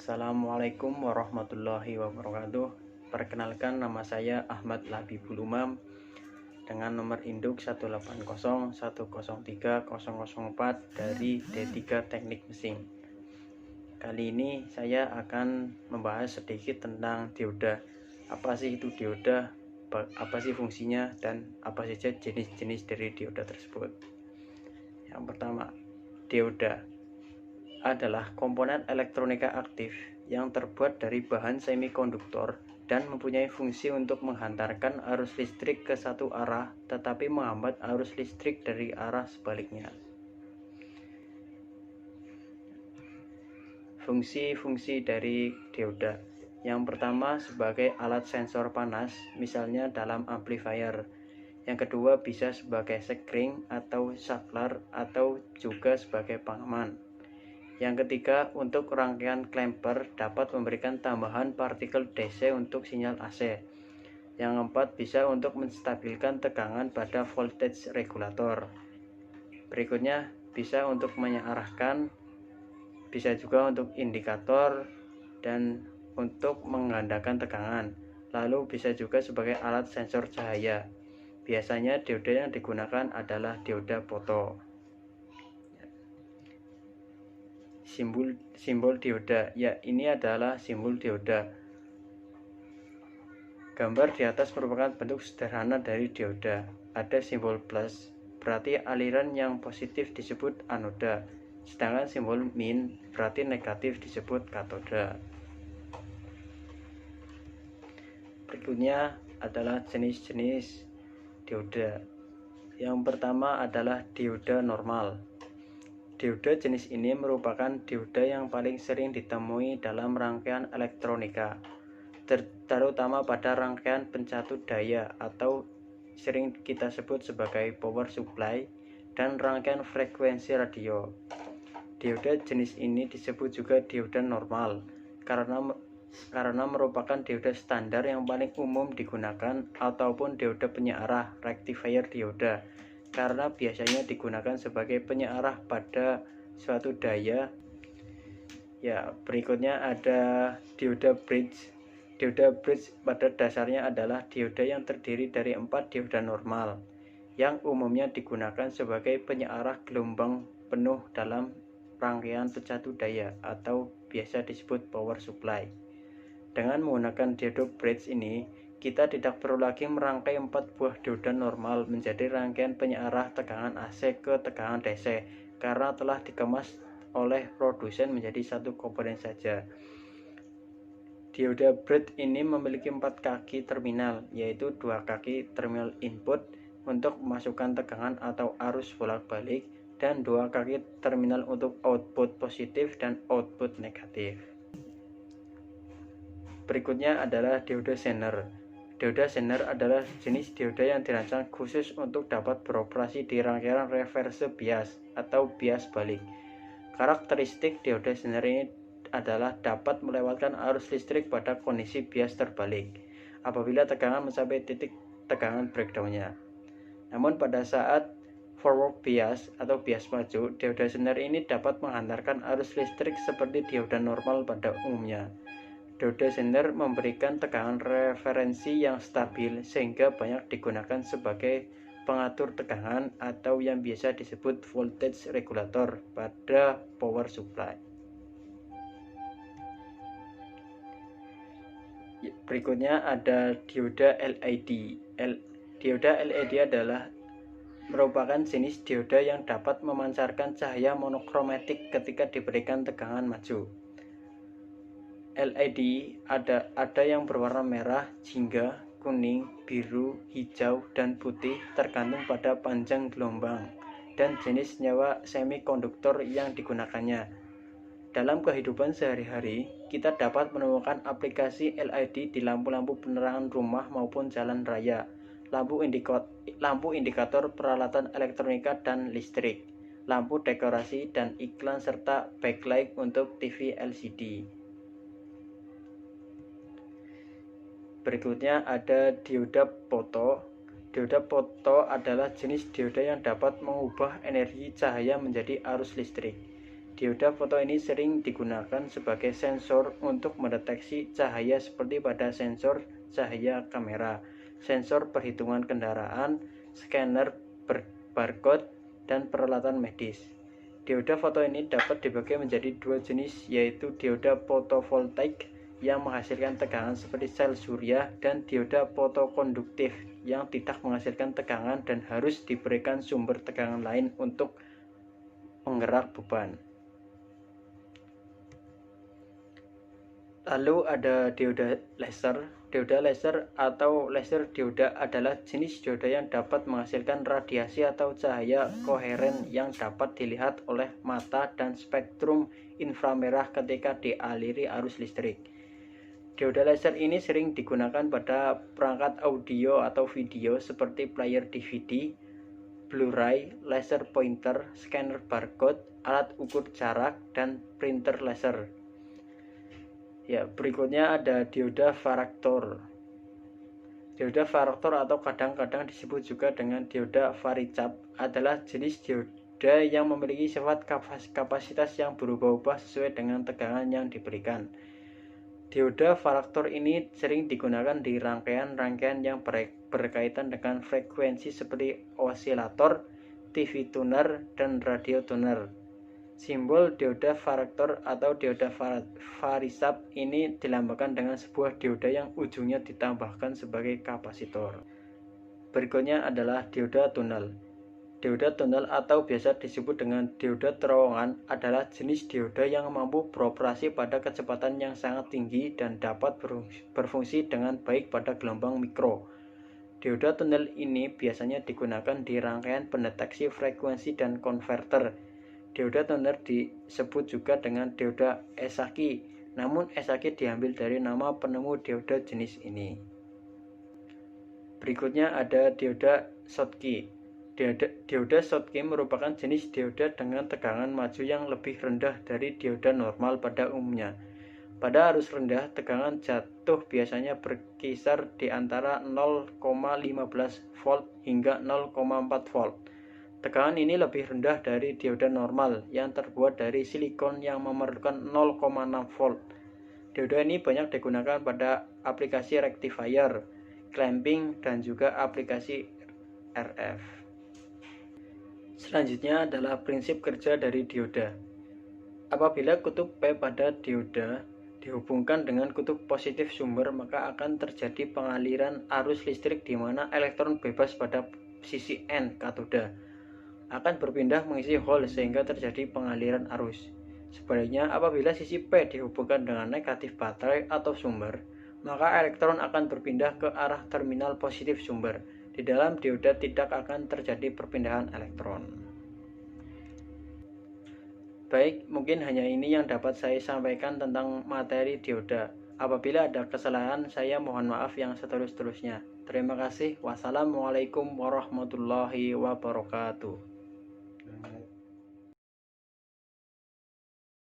Assalamualaikum warahmatullahi wabarakatuh. Perkenalkan, nama saya Ahmad Labibul Umam dengan nomor induk 18010030004 dari D3 Teknik Mesin. Kali ini saya akan membahas sedikit tentang dioda. Apa sih itu dioda? Apa sih fungsinya dan apa saja jenis-jenis dari dioda tersebut? Yang pertama, dioda adalah komponen elektronika aktif yang terbuat dari bahan semikonduktor dan mempunyai fungsi untuk menghantarkan arus listrik ke satu arah tetapi menghambat arus listrik dari arah sebaliknya. Fungsi-fungsi dari dioda. Yang pertama, sebagai alat sensor panas, misalnya dalam amplifier. Yang kedua, bisa sebagai sekring atau saklar atau juga sebagai pengaman. Yang ketiga, untuk rangkaian klemper dapat memberikan tambahan partikel DC untuk sinyal AC. Yang keempat, bisa untuk menstabilkan tegangan pada voltage regulator. Berikutnya, bisa untuk mengarahkan, bisa juga untuk indikator dan untuk menggandakan tegangan. Lalu bisa juga sebagai alat sensor cahaya. Biasanya dioda yang digunakan adalah dioda foto. Simbol dioda, ya, ini adalah simbol dioda. Gambar di atas merupakan bentuk sederhana dari dioda. Ada simbol plus, berarti aliran yang positif disebut anoda, sedangkan simbol min berarti negatif disebut katoda. Berikutnya adalah jenis-jenis dioda. Yang pertama adalah dioda normal. Dioda jenis ini merupakan dioda yang paling sering ditemui dalam rangkaian elektronika, terutama pada rangkaian pencatu daya atau sering kita sebut sebagai power supply dan rangkaian frekuensi radio. Dioda jenis ini disebut juga dioda normal karena merupakan dioda standar yang paling umum digunakan, ataupun dioda penyearah rectifier dioda, karena biasanya digunakan sebagai penyearah pada suatu daya. Ya, berikutnya ada dioda bridge. Dioda bridge pada dasarnya adalah dioda yang terdiri dari 4 dioda normal yang umumnya digunakan sebagai penyearah gelombang penuh dalam rangkaian pencatu daya atau biasa disebut power supply. Dengan menggunakan dioda bridge ini, kita tidak perlu lagi merangkai 4 buah dioda normal menjadi rangkaian penyearah tegangan AC ke tegangan DC, karena telah dikemas oleh produsen menjadi satu komponen saja. Dioda bridge ini memiliki 4 kaki terminal, yaitu 2 kaki terminal input untuk memasukkan tegangan atau arus bolak-balik, dan 2 kaki terminal untuk output positif dan output negatif. Berikutnya adalah dioda Zener. Dioda Zener adalah jenis dioda yang dirancang khusus untuk dapat beroperasi di rangkaian reverse bias atau bias balik. Karakteristik dioda Zener ini adalah dapat melewatkan arus listrik pada kondisi bias terbalik apabila tegangan mencapai titik tegangan breakdown-nya. Namun pada saat forward bias atau bias maju, dioda Zener ini dapat menghantarkan arus listrik seperti dioda normal pada umumnya. Dioda Zener memberikan tegangan referensi yang stabil sehingga banyak digunakan sebagai pengatur tegangan atau yang biasa disebut voltage regulator pada power supply. Berikutnya ada dioda LED. Dioda LED adalah merupakan jenis dioda yang dapat memancarkan cahaya monokromatik ketika diberikan tegangan maju. LED ada yang berwarna merah, jingga, kuning, biru, hijau, dan putih tergantung pada panjang gelombang dan jenis senyawa semikonduktor yang digunakannya. Dalam kehidupan sehari-hari, kita dapat menemukan aplikasi LED di lampu-lampu penerangan rumah maupun jalan raya, lampu indikator peralatan elektronika dan listrik, lampu dekorasi dan iklan, serta backlight untuk TV LCD. Berikutnya ada dioda foto. Dioda foto adalah jenis dioda yang dapat mengubah energi cahaya menjadi arus listrik. Dioda foto ini sering digunakan sebagai sensor untuk mendeteksi cahaya seperti pada sensor cahaya kamera, sensor perhitungan kendaraan, scanner barcode, dan peralatan medis. Dioda foto ini dapat dibagi menjadi dua jenis, yaitu dioda fotovoltaik yang menghasilkan tegangan seperti sel surya dan dioda fotokonduktif yang tidak menghasilkan tegangan dan harus diberikan sumber tegangan lain untuk penggerak beban. Lalu ada dioda laser. Dioda laser atau laser dioda adalah jenis dioda yang dapat menghasilkan radiasi atau cahaya koheren yang dapat dilihat oleh mata dan spektrum inframerah ketika dialiri arus listrik. Dioda laser ini sering digunakan pada perangkat audio atau video seperti player DVD, Blu-ray, laser pointer, scanner barcode, alat ukur jarak, dan printer laser. Ya, berikutnya ada dioda varaktor. Dioda varaktor atau kadang-kadang disebut juga dengan dioda varicap adalah jenis dioda yang memiliki sifat kapasitas yang berubah-ubah sesuai dengan tegangan yang diberikan. Dioda varaktor ini sering digunakan di rangkaian-rangkaian yang berkaitan dengan frekuensi seperti osilator, TV tuner, dan radio tuner. Simbol dioda varaktor atau dioda varicap ini dilambangkan dengan sebuah dioda yang ujungnya ditambahkan sebagai kapasitor. Berikutnya adalah dioda tunnel. Dioda tunnel atau biasa disebut dengan dioda terowongan adalah jenis dioda yang mampu beroperasi pada kecepatan yang sangat tinggi dan dapat berfungsi dengan baik pada gelombang mikro. Dioda tunnel ini biasanya digunakan di rangkaian pendeteksi frekuensi dan konverter. Dioda tuner disebut juga dengan dioda Esaki, namun Esaki diambil dari nama penemu dioda jenis ini. Berikutnya ada dioda Schottky. Dioda Schottky merupakan jenis dioda dengan tegangan maju yang lebih rendah dari dioda normal pada umumnya. Pada arus rendah, tegangan jatuh biasanya berkisar di antara 0,15 volt hingga 0,4 volt. Tegangan ini lebih rendah dari dioda normal yang terbuat dari silikon yang memerlukan 0,6 volt. Dioda ini banyak digunakan pada aplikasi rectifier, clamping, dan juga aplikasi RF. Selanjutnya adalah prinsip kerja dari dioda. Apabila kutub P pada dioda dihubungkan dengan kutub positif sumber, maka akan terjadi pengaliran arus listrik di mana elektron bebas pada sisi N katoda akan berpindah mengisi hole sehingga terjadi pengaliran arus. Sebaliknya, apabila sisi P dihubungkan dengan negatif baterai atau sumber, maka elektron akan berpindah ke arah terminal positif sumber. Di dalam dioda tidak akan terjadi perpindahan elektron. Baik, mungkin hanya ini yang dapat saya sampaikan tentang materi dioda. Apabila ada kesalahan, saya mohon maaf yang seterus-terusnya. Terima kasih. Wassalamualaikum warahmatullahi wabarakatuh.